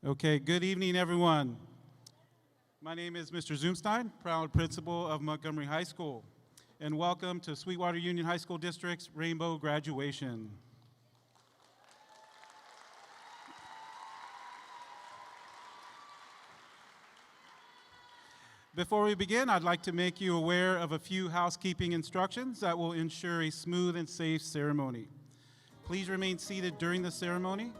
Okay, good evening, everyone. My name is Mr. Zoomstein, proud principal of Montgomery High School, and welcome to Sweetwater Union High School District's Rainbow Graduation. Before we begin, I'd like to make you aware of a few housekeeping instructions that will ensure a smooth and safe ceremony. Please remain seated during the ceremony.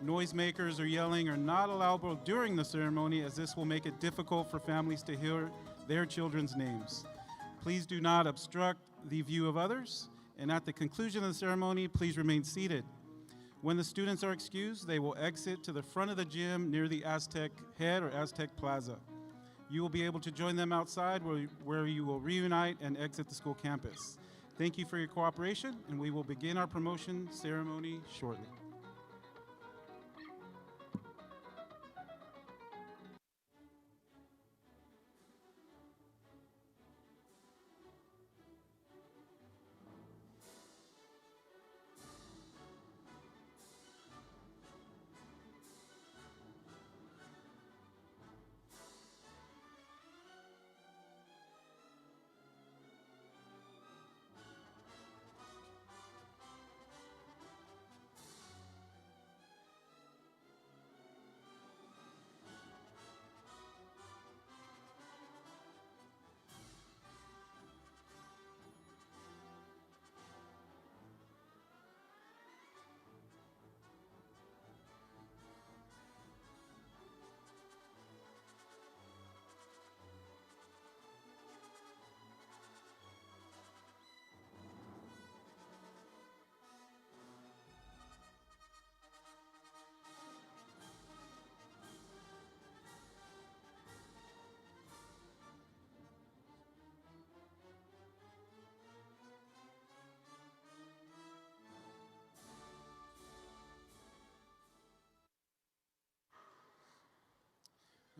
Noisemakers or yelling are not allowable during the ceremony, as this will make it difficult for families to hear their children's names. Please do not obstruct the view of others, and at the conclusion of the ceremony, please remain seated. When the students are excused, they will exit to the front of the gym near the Aztec Head or Aztec Plaza. You will be able to join them outside where you will reunite and exit the school campus. Thank you for your cooperation, and we will begin our promotion ceremony shortly.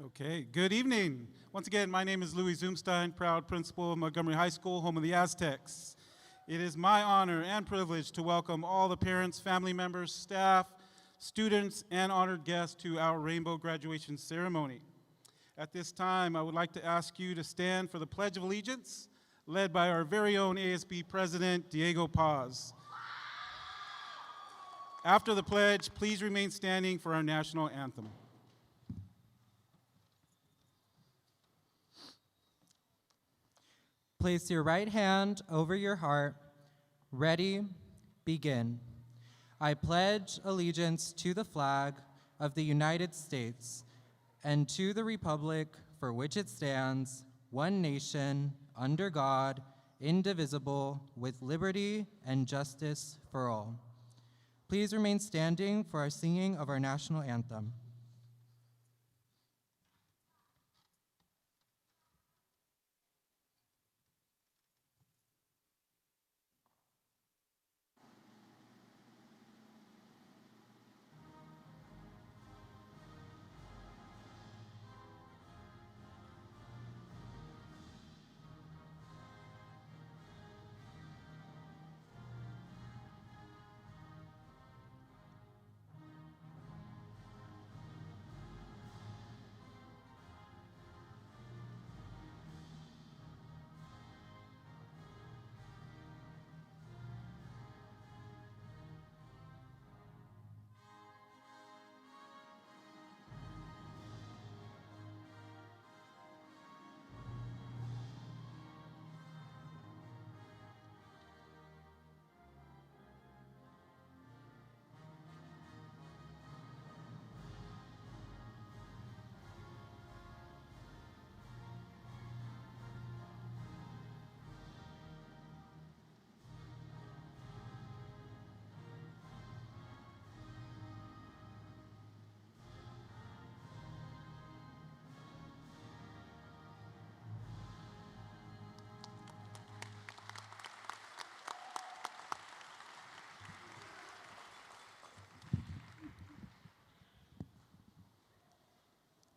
Okay, good evening. Once again, my name is Louis Zoomstein, proud principal of Montgomery High School, home of the Aztecs. It is my honor and privilege to welcome all the parents, family members, staff, students, and honored guests to our Rainbow Graduation Ceremony. At this time, I would like to ask you to stand for the Pledge of Allegiance, led by our very own ASB President, Diego Paz. After the pledge, please remain standing for our national anthem. Place your right hand over your heart. Ready, begin. I pledge allegiance to the flag of the United States and to the republic for which it stands, one nation, under God, indivisible, with liberty and justice for all. Please remain standing for our singing of our national anthem.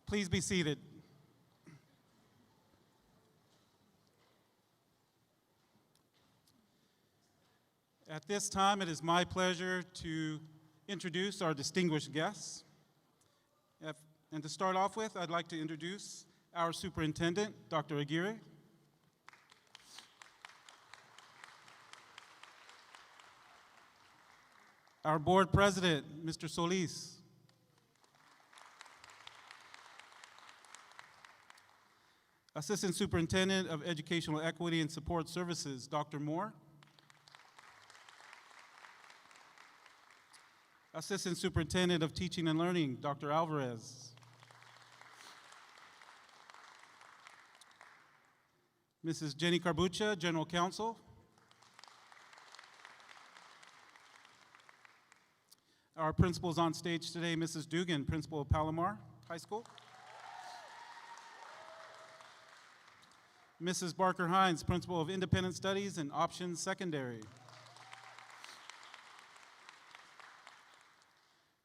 Please be seated. At this time, it is my pleasure to introduce our distinguished guests. And to start off with, I'd like to introduce our superintendent, Dr. Aguirre. Our board president, Mr. Solis. Assistant Superintendent of Educational Equity and Support Services, Dr. Moore. Assistant Superintendent of Teaching and Learning, Dr. Alvarez. Mrs. Jenny Carbucha, General Counsel. Our principals on stage today, Mrs. Dugan, Principal of Palomar High School. Mrs. Barker Hines, Principal of Independent Studies and Options Secondary.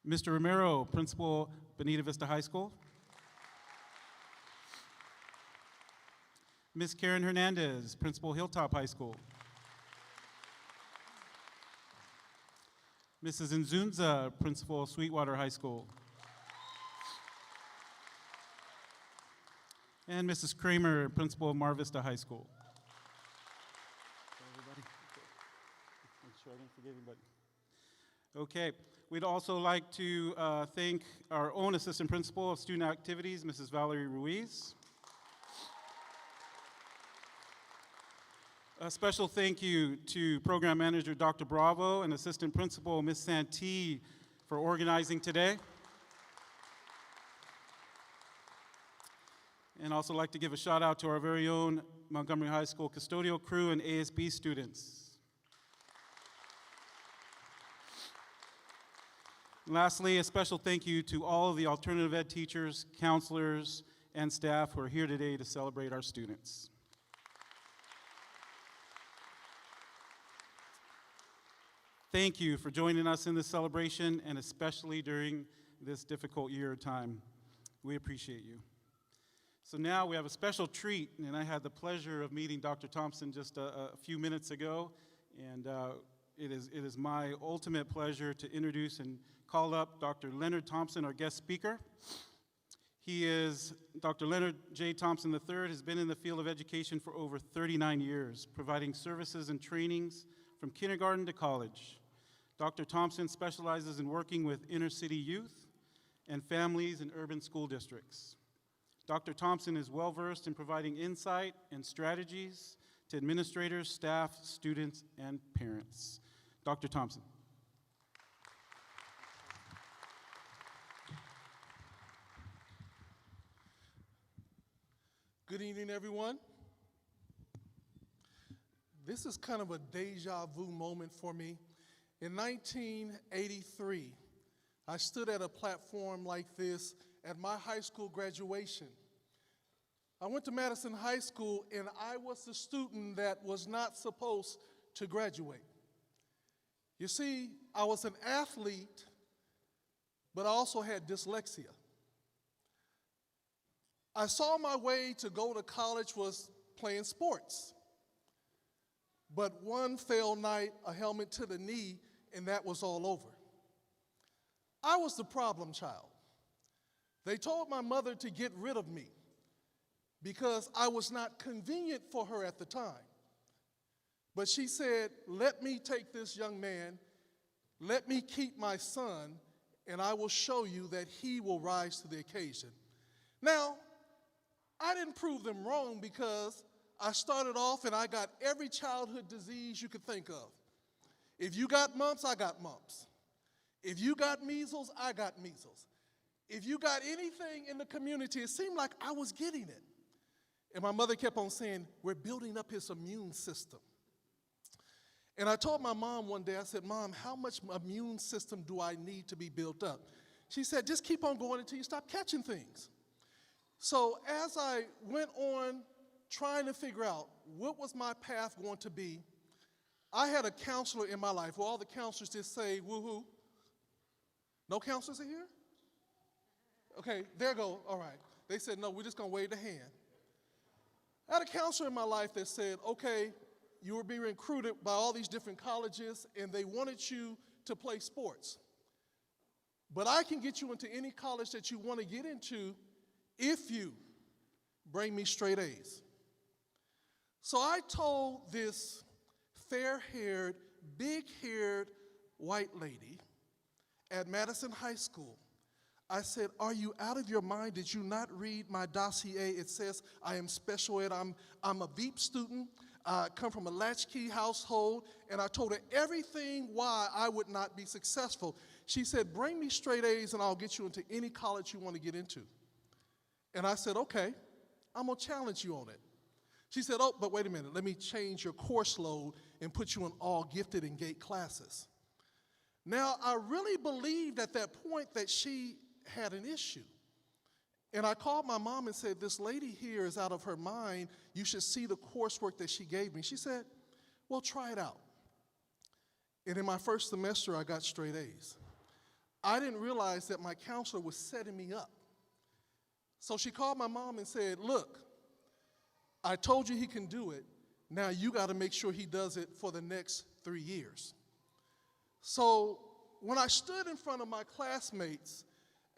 Mr. Romero, Principal, Bonita Vista High School. Ms. Karen Hernandez, Principal, Hilltop High School. Mrs. Nzunza, Principal, Sweetwater High School. And Mrs. Kramer, Principal of Mar Vista High School. Everybody? Okay. Make sure I didn't forget anybody. Okay, we'd also like to thank our own Assistant Principal of Student Activities, Mrs. Valerie Ruiz. A special thank you to Program Manager Dr. Bravo and Assistant Principal Ms. Santee for organizing today. And also like to give a shout out to our very own Montgomery High School custodial crew and ASB students. Lastly, a special thank you to all of the alternative ed teachers, counselors, and staff who are here today to celebrate our students. Thank you for joining us in this celebration, and especially during this difficult year of time. We appreciate you. So now we have a special treat, and I had the pleasure of meeting Dr. Thompson just a few minutes ago, and it is my ultimate pleasure to introduce and call up Dr. Leonard Thompson, our guest speaker. Dr. Leonard J. Thompson III has been in the field of education for over 39 years, providing services and trainings from kindergarten to college. Dr. Thompson specializes in working with inner city youth and families in urban school districts. Dr. Thompson is well-versed in providing insight and strategies to administrators, staff, students, and parents. Dr. Thompson. Good evening, everyone. This is kind of a deja vu moment for me. In 1983, I stood at a platform like this at my high school graduation. I went to Madison High School, and I was the student that was not supposed to graduate. You see, I was an athlete, but I also had dyslexia. I saw my way to go to college was playing sports. But one failed night, a helmet to the knee, and that was all over. I was the problem child. They told my mother to get rid of me because I was not convenient for her at the time. But she said, let me take this young man, let me keep my son, and I will show you that he will rise to the occasion. Now, I didn't prove them wrong because I started off and I got every childhood disease you could think of. If you got mumps, I got mumps. If you got measles, I got measles. If you got anything in the community, it seemed like I was getting it. And my mother kept on saying, we're building up his immune system. And I told my mom one day, I said, Mom, how much immune system do I need to be built up? She said, just keep on going until you stop catching things. So as I went on trying to figure out what was my path going to be, I had a counselor in my life where all the counselors just say, woohoo. No counselors are here? Okay, there go, all right. They said, no, we're just gonna wave the hand. I had a counselor in my life that said, okay, you were being recruited by all these different colleges and they wanted you to play sports. But I can get you into any college that you want to get into if you bring me straight A's. So I told this fair-haired, big-haired white lady at Madison High School, I said, are you out of your mind? Did you not read my dossier? It says I am special ed. I'm a VEEP student. I come from a latchkey household. And I told her everything why I would not be successful. She said, bring me straight A's and I'll get you into any college you want to get into. And I said, okay, I'm going to challenge you on it. She said, oh, but wait a minute. Let me change your course load and put you in all gifted and GATE classes. Now, I really believed at that point that she had an issue. And I called my mom and said, this lady here is out of her mind. You should see the coursework that she gave me. She said, well, try it out. And in my first semester, I got straight A's. I didn't realize that my counselor was setting me up. So she called my mom and said, look, I told you he can do it. Now you got to make sure he does it for the next 3 years. So when I stood in front of my classmates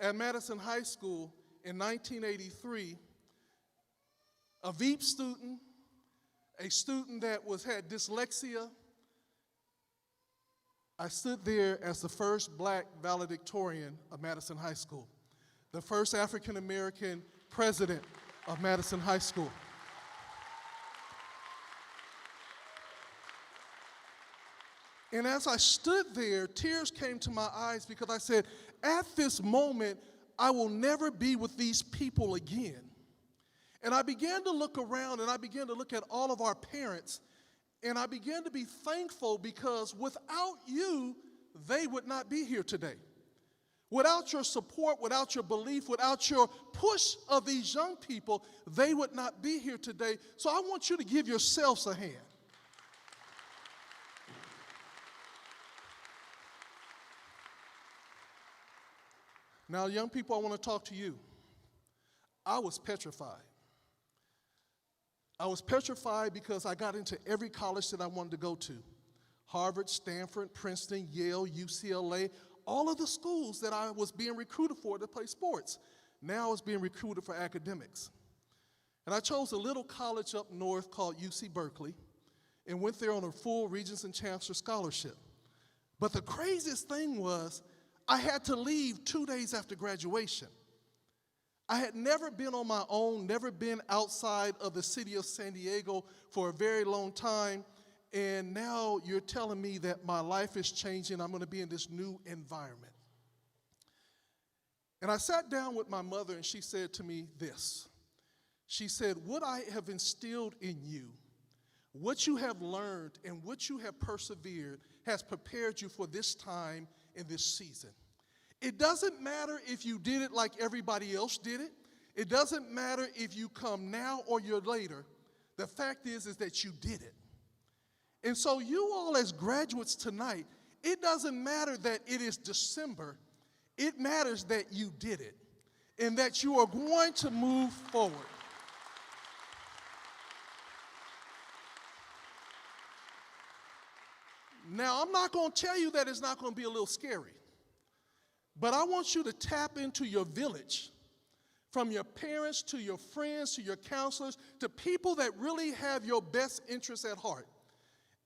at Madison High School in 1983, a VEEP student, a student that had dyslexia, I stood there as the first black valedictorian of Madison High School, the first African-American president of Madison High School. And as I stood there, tears came to my eyes because I said, at this moment, I will never be with these people again. And I began to look around and I began to look at all of our parents and I began to be thankful because without you, they would not be here today. Without your support, without your belief, without your push of these young people, they would not be here today. So I want you to give yourselves a hand. Now, young people, I want to talk to you. I was petrified. I was petrified because I got into every college that I wanted to go to. Harvard, Stanford, Princeton, Yale, UCLA, all of the schools that I was being recruited for to play sports. Now I was being recruited for academics. And I chose a little college up north called UC Berkeley and went there on a full Regents and Chancellor scholarship. But the craziest thing was I had to leave 2 days after graduation. I had never been on my own, never been outside of the city of San Diego for a very long time, and now you're telling me that my life is changing, I'm going to be in this new environment. And I sat down with my mother and she said to me this. She said, what I have instilled in you, what you have learned and what you have persevered has prepared you for this time in this season. It doesn't matter if you did it like everybody else did it. It doesn't matter if you come now or you're later. The fact is that you did it. And so you all as graduates tonight, it doesn't matter that it is December. It matters that you did it and that you are going to move forward. Now, I'm not going to tell you that it's not going to be a little scary, but I want you to tap into your village, from your parents to your friends to your counselors to people that really have your best interests at heart.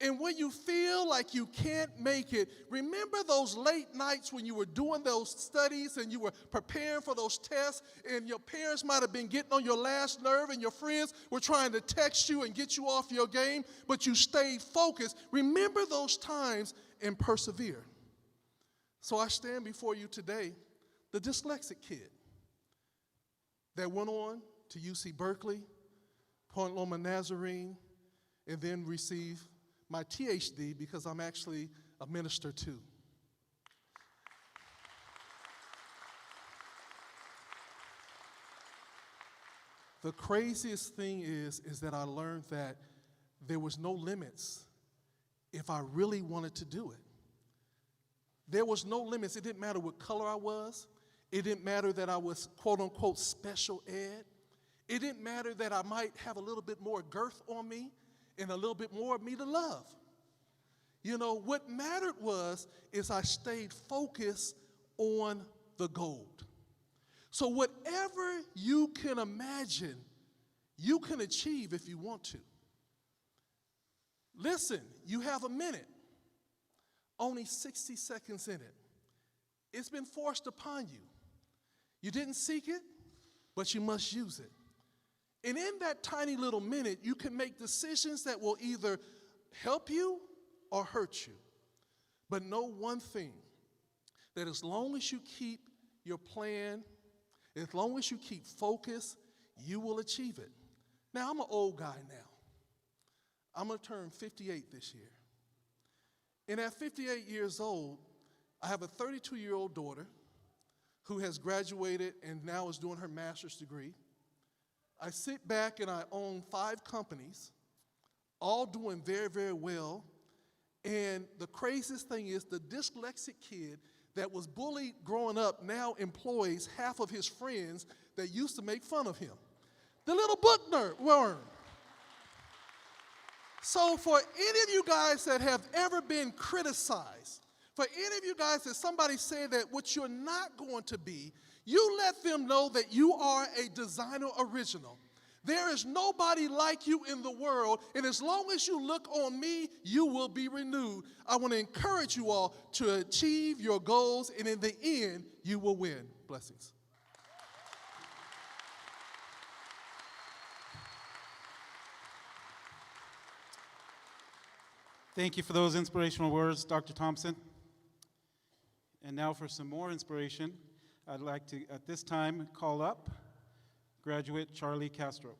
And when you feel like you can't make it, remember those late nights when you were doing those studies and you were preparing for those tests and your parents might have been getting on your last nerve and your friends were trying to text you and get you off your game, but you stayed focused. Remember those times and persevere. So I stand before you today, the dyslexic kid that went on to UC Berkeley, Point Loma Nazarene, and then received my THD because I'm actually a minister too. The craziest thing is that I learned that there was no limits if I really wanted to do it. There was no limits. It didn't matter what color I was. It didn't matter that I was quote unquote special ed. It didn't matter that I might have a little bit more girth on me and a little bit more of me to love. You know, what mattered is I stayed focused on the gold. So whatever you can imagine, you can achieve if you want to. Listen, you have a minute, only 60 seconds in it. It's been forced upon you. You didn't seek it, but you must use it. And in that tiny little minute, you can make decisions that will either help you or hurt you. But know one thing, that as long as you keep your plan, as long as you keep focus, you will achieve it. Now, I'm an old guy now. I'm going to turn 58 this year. And at 58 years old, I have a 32-year-old daughter who has graduated and now is doing her master's degree. I sit back and I own 5 companies, all doing very, very well. And the craziest thing is the dyslexic kid that was bullied growing up now employs half of his friends that used to make fun of him. The little bookworm. So for any of you guys that have ever been criticized, for any of you guys that somebody said that what you're not going to be, you let them know that you are a designer original. There is nobody like you in the world, and as long as you look on me, you will be renewed. I want to encourage you all to achieve your goals, and in the end, you will win. Blessings. Thank you for those inspirational words, Dr. Thompson. And now for some more inspiration, I'd like to, at this time, call up graduate Charlie Castro.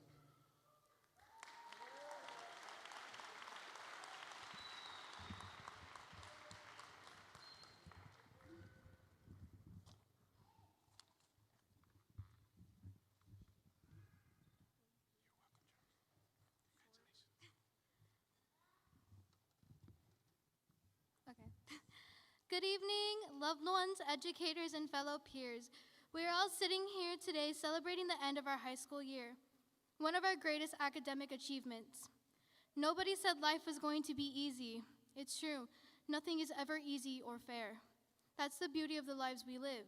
Good evening, loved ones, educators, and fellow peers. We are all sitting here today celebrating the end of our high school year, one of our greatest academic achievements. Nobody said life was going to be easy. It's true, nothing is ever easy or fair. That's the beauty of the lives we live.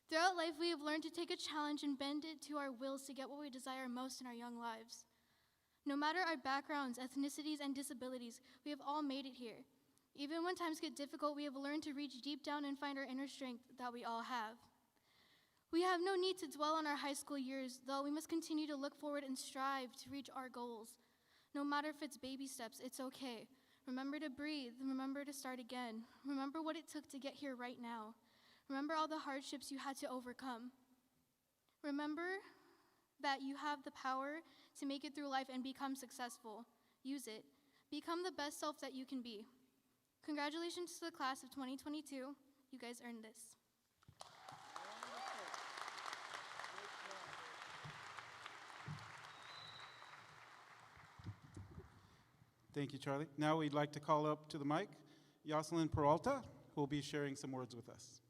Throughout life, we have learned to take a challenge and bend it to our wills to get what we desire most in our young lives. No matter our backgrounds, ethnicities, and disabilities, we have all made it here. Even when times get difficult, we have learned to reach deep down and find our inner strength that we all have. We have no need to dwell on our high school years, though we must continue to look forward and strive to reach our goals. No matter if it's baby steps, it's okay. Remember to breathe, remember to start again. Remember what it took to get here right now. Remember all the hardships you had to overcome. Remember that you have the power to make it through life and become successful. Use it. Become the best self that you can be. Congratulations to the class of 2022. You guys earned this. Thank you, Charlie. Now we'd like to call up to the mic Yoselin Peralta, who will be sharing some words with us.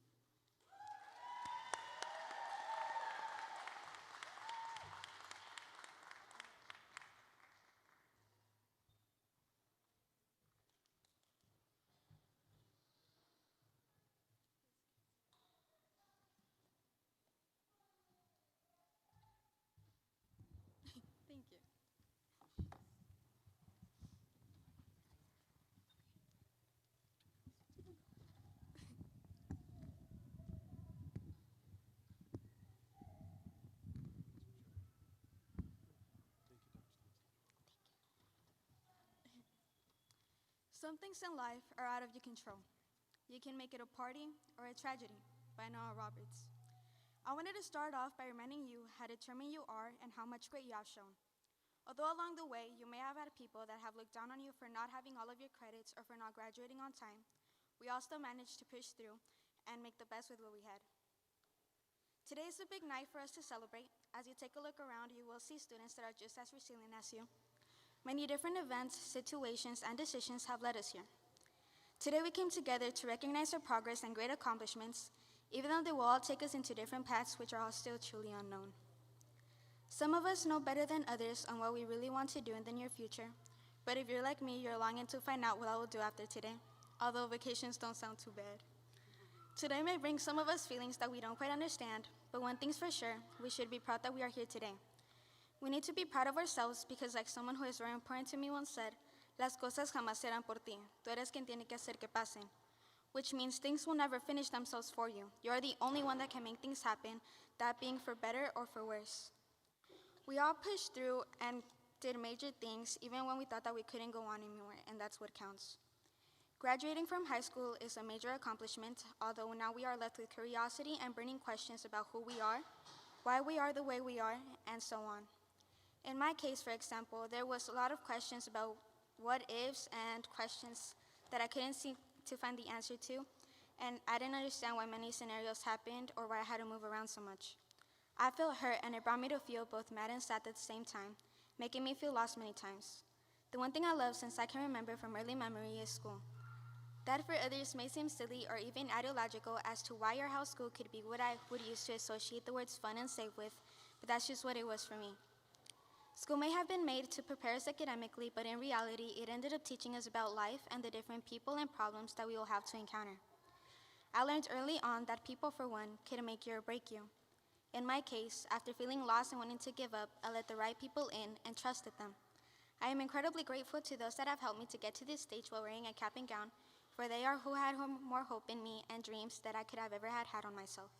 Thank you. Some things in life are out of your control. You can make it a party or a tragedy, by Noah Roberts. I wanted to start off by reminding you how determined you are and how much grit you have shown. Although along the way, you may have had people that have looked down on you for not having all of your credits or for not graduating on time, we all still managed to push through and make the best with what we had. Today is a big night for us to celebrate. As you take a look around, you will see students that are just as resilient as you. Many different events, situations, and decisions have led us here. Today we came together to recognize our progress and great accomplishments, even though they will all take us into different paths which are all still truly unknown. Some of us know better than others on what we really want to do in the near future, but if you're like me, you're longing to find out what I will do after today, although vacations don't sound too bad. Today may bring some of us feelings that we don't quite understand, but one thing's for sure, we should be proud that we are here today. We need to be proud of ourselves because, like someone who is very important to me once said, las cosas jamás serán por ti. Tú eres quien tiene que hacer que pasen. Which means things will never finish themselves for you. You're the only one that can make things happen, that being for better or for worse. We all pushed through and did major things even when we thought that we couldn't go on anymore, and that's what counts. Graduating from high school is a major accomplishment, although now we are left with curiosity and burning questions about who we are, why we are the way we are, and so on. In my case, for example, there was a lot of questions about what ifs and questions that I couldn't seem to find the answer to, and I didn't understand why many scenarios happened or why I had to move around so much. I felt hurt, and it brought me to feel both mad and sad at the same time, making me feel lost many times. The one thing I love since I can remember from early memory is school. That for others may seem silly or even ideological as to why or how school could be what I would use to associate the words fun and safe with, but that's just what it was for me. School may have been made to prepare us academically, but in reality, it ended up teaching us about life and the different people and problems that we will have to encounter. I learned early on that people, for one, could make you or break you. In my case, after feeling lost and wanting to give up, I let the right people in and trusted them. I am incredibly grateful to those that have helped me to get to this stage while wearing a cap and gown, for they are who had more hope in me and dreams that I could have ever had on myself.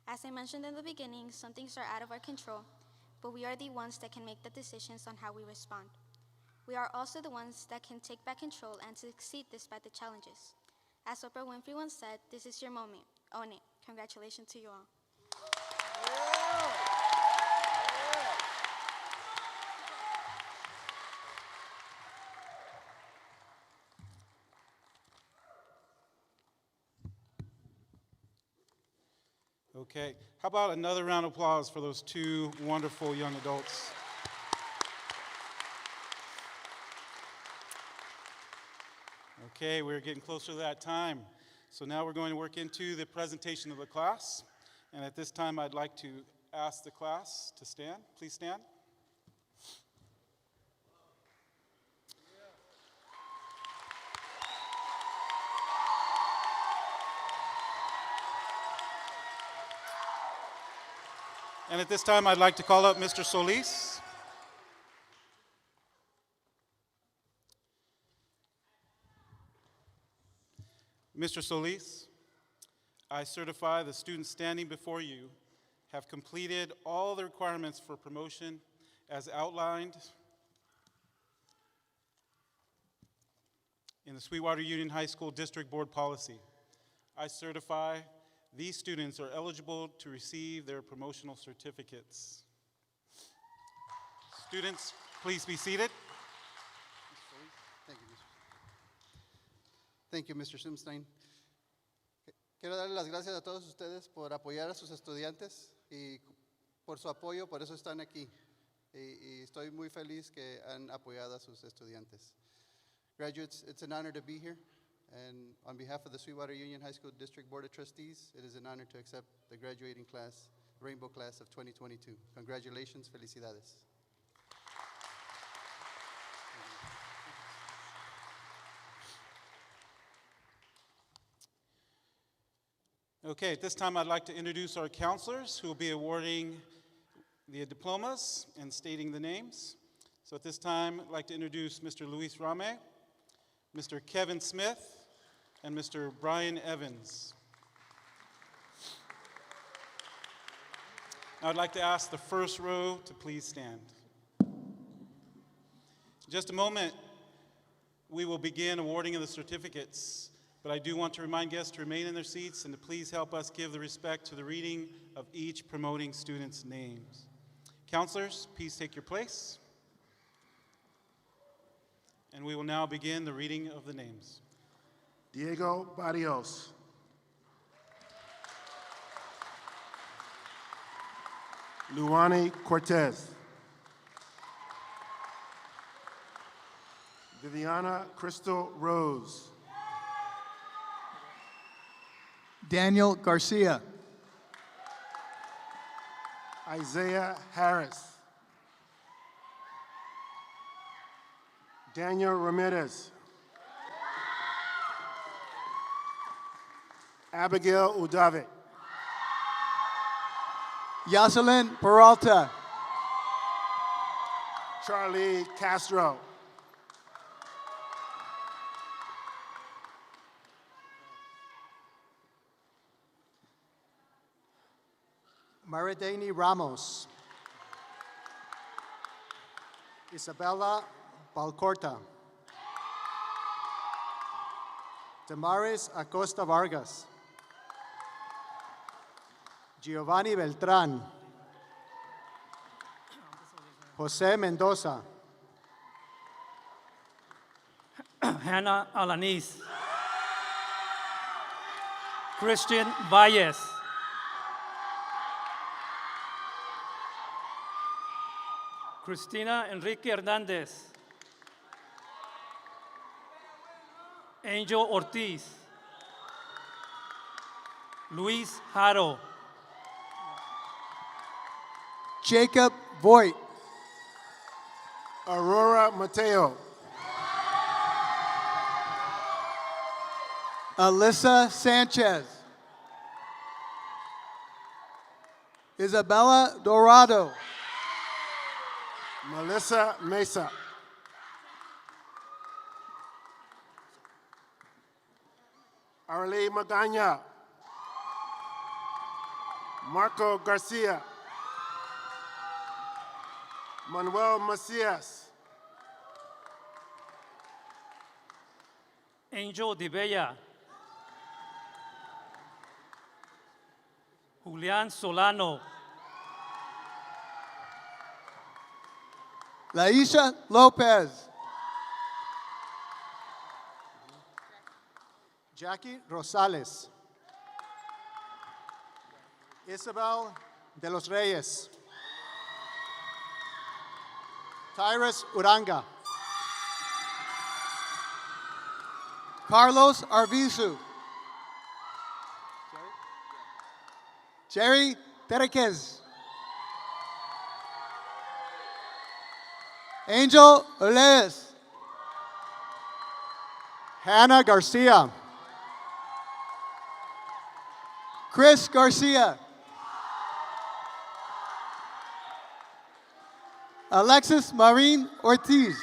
As I mentioned in the beginning, some things are out of our control, but we are the ones that can make the decisions on how we respond. We are also the ones that can take back control and succeed despite the challenges. As Oprah Winfrey once said, this is your moment. Own it. Congratulations to you all. Okay, how about another round of applause for those two wonderful young adults? Okay, we're getting closer to that time. So now we're going to work into the presentation of the class. And at this time, I'd like to ask the class to stand. Please stand. And at this time, I'd like to call up Mr. Solis. Mr. Solis, I certify the students standing before you have completed all the requirements for promotion as outlined in the Sweetwater Union High School District Board Policy. I certify these students are eligible to receive their promotional certificates. Students, please be seated. Thank you, Mr. Simstein. Quiero darle las gracias a todos ustedes por apoyar a sus estudiantes y por su apoyo, por eso están aquí. Y estoy muy feliz que han apoyado a sus estudiantes. Graduates, it's an honor to be here. And on behalf of the Sweetwater Union High School District Board of Trustees, it is an honor to accept the graduating class, Rainbow Class of 2022. Congratulations, felicidades. Okay, at this time I'd like to introduce our counselors who will be awarding the diplomas and stating the names. So at this time I'd like to introduce Mr. Luis Rame, Mr. Kevin Smith, and Mr. Brian Evans. Now I'd like to ask the first row to please stand. In just a moment, we will begin awarding of the certificates, but I do want to remind guests to remain in their seats and to please help us give the respect to the reading of each promoting student's names. Counselors, please take your place. And we will now begin the reading of the names. Diego Barrios. Luani Cortez. Viviana Crystal Rose. Daniel Garcia. Isaiah Harris. Daniel Ramirez. Abigail Udave. Yoselin Peralta. Charlie Castro. Maridani Ramos. Isabella Balcorta. Damaris Acosta Vargas. Giovanni Beltran. Jose Mendoza. Hannah Alanis. Christian Valles. Cristina Enrique Hernandez. Angel Ortiz. Luis Jaro. Jacob Voigt. Aurora Mateo. Alyssa Sanchez. Isabella Dorado. Melissa Mesa. Arlene Magana. Marco Garcia. Manuel Macias. Angel Di Bella. Julián Solano. Laisha Lopez. Jackie Rosales. Isabel de los Reyes. Tyrus Uranga. Carlos Arvizu. Jerry Terequez. Angel Oles. Hannah Garcia. Chris Garcia. Alexis Maureen Ortiz.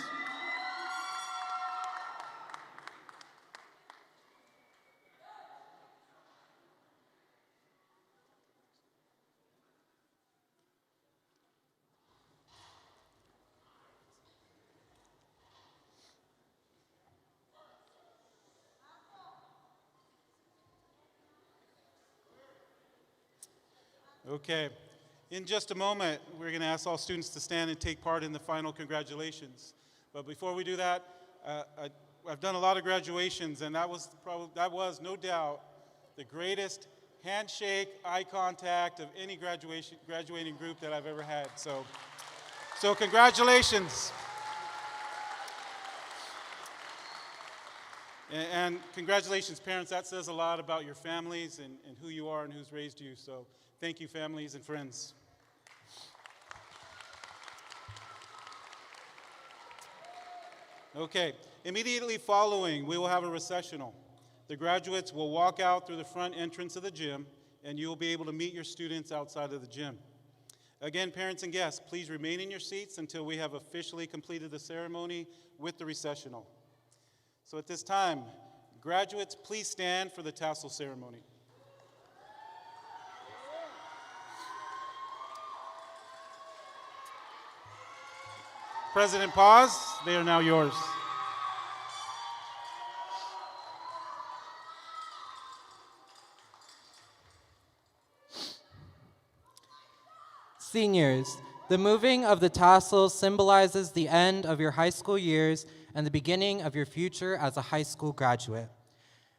Okay. In just a moment, we're going to ask all students to stand and take part in the final congratulations. But before we do that, I've done a lot of graduations, and that was no doubt the greatest handshake, eye contact of any graduating group that I've ever had. So congratulations. And congratulations, parents. That says a lot about your families and who you are and who's raised you. So thank you, families and friends. Okay, immediately following, we will have a recessional. The graduates will walk out through the front entrance of the gym, and you will be able to meet your students outside of the gym. Again, parents and guests, please remain in your seats until we have officially completed the ceremony with the recessional. So at this time, graduates, please stand for the tassel ceremony. President Paz, they are now yours. Seniors, the moving of the tassels symbolizes the end of your high school years and the beginning of your future as a high school graduate.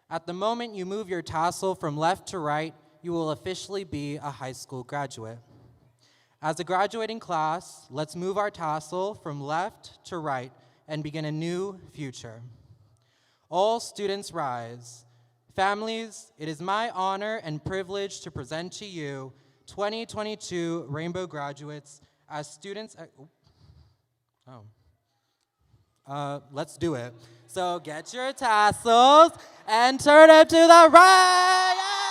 At the moment you move your tassel from left to right, you will officially be a high school graduate. As a graduating class, let's move our tassel from left to right and begin a new future. All students rise. Families, it is my honor and privilege to present to you 2022 Rainbow graduates as students at, let's do it. So get your tassels and turn them to the right.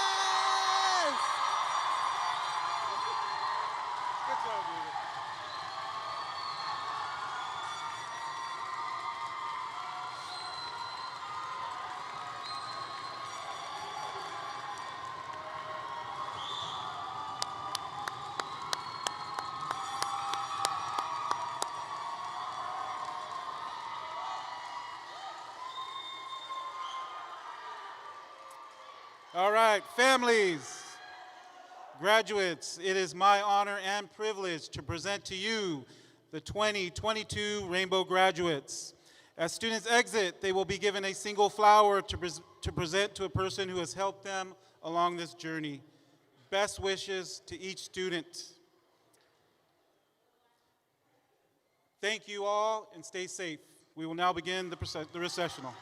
All right, families, graduates, it is my honor and privilege to present to you the 2022 Rainbow graduates. As students exit, they will be given a single flower to present to a person who has helped them along this journey. Best wishes to each student. Thank you all and stay safe. We will now begin the recessional.